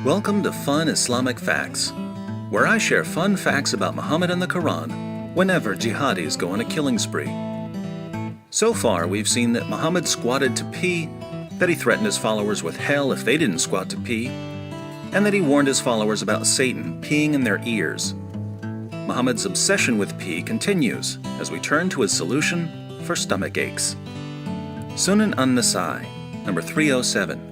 Welcome to Fun Islamic Facts, where I share fun facts about Muhammad and the Quran whenever jihadis go on a killing spree. So far, we've seen that Muhammad squatted to pee, that he threatened his followers with hell if they didn't squat to pee, and that he warned his followers about Satan peeing in their ears. Muhammad's obsession with pee continues as we turn to his solution for stomach aches. Sunan an-Nasa'i, number 307.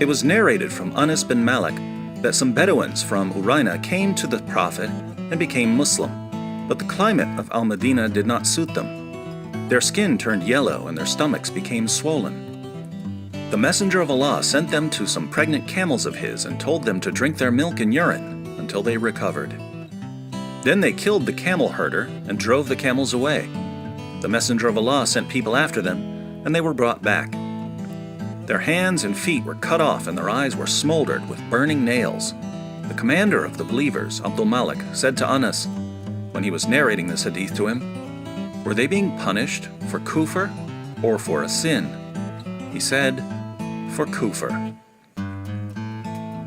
It was narrated from Anas bin Malik that some Bedouins from Urine came to the Prophet and became Muslim, but the climate of Al-Madinah did not suit them. Their skin turned yellow and their stomachs became swollen. The Messenger of Allah sent them to some pregnant camels of his and told them to drink their milk and urine until they recovered. Then they killed the camel herder and drove the camels away. The Messenger of Allah sent people after them, and they were brought back. Their hands and feet were cut off and their eyes were smoldered with burning nails. The commander of the believers, Abdul Malik, said to Anas, when he was narrating this hadith to him, "Were they being punished for kufr or for a sin?" He said, "For kufr."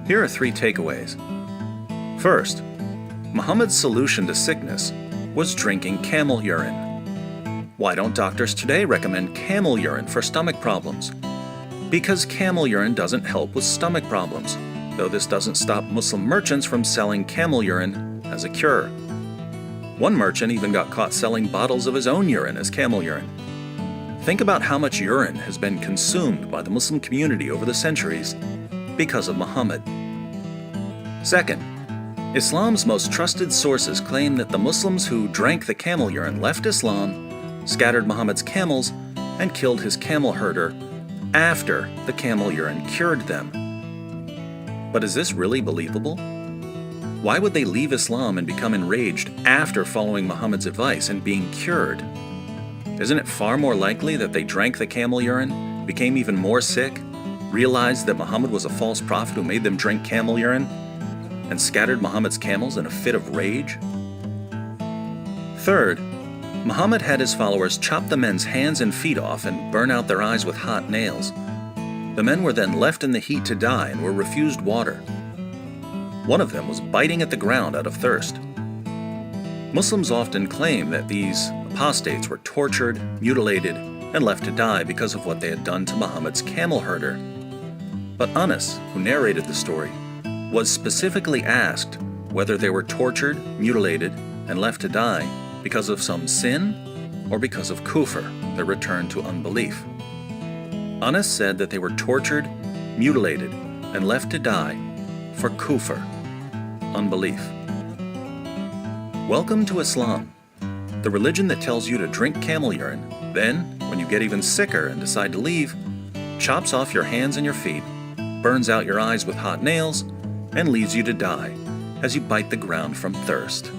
Here are 3 takeaways. First, Muhammad's solution to sickness was drinking camel urine. Why don't doctors today recommend camel urine for stomach problems? Because camel urine doesn't help with stomach problems, though this doesn't stop Muslim merchants from selling camel urine as a cure. One merchant even got caught selling bottles of his own urine as camel urine. Think about how much urine has been consumed by the Muslim community over the centuries because of Muhammad. Second, Islam's most trusted sources claim that the Muslims who drank the camel urine left Islam, scattered Muhammad's camels, and killed his camel herder after the camel urine cured them. But is this really believable? Why would they leave Islam and become enraged after following Muhammad's advice and being cured? Isn't it far more likely that they drank the camel urine, became even more sick, realized that Muhammad was a false prophet who made them drink camel urine, and scattered Muhammad's camels in a fit of rage? Third, Muhammad had his followers chop the men's hands and feet off and burn out their eyes with hot nails. The men were then left in the heat to die and were refused water. One of them was biting at the ground out of thirst. Muslims often claim that these apostates were tortured, mutilated, and left to die because of what they had done to Muhammad's camel herder. But Anas, who narrated the story, was specifically asked whether they were tortured, mutilated, and left to die because of some sin or because of kufr, their return to unbelief. Anas said that they were tortured, mutilated, and left to die for kufr, unbelief. Welcome to Islam, the religion that tells you to drink camel urine, then, when you get even sicker and decide to leave, chops off your hands and your feet, burns out your eyes with hot nails, and leaves you to die as you bite the ground from thirst.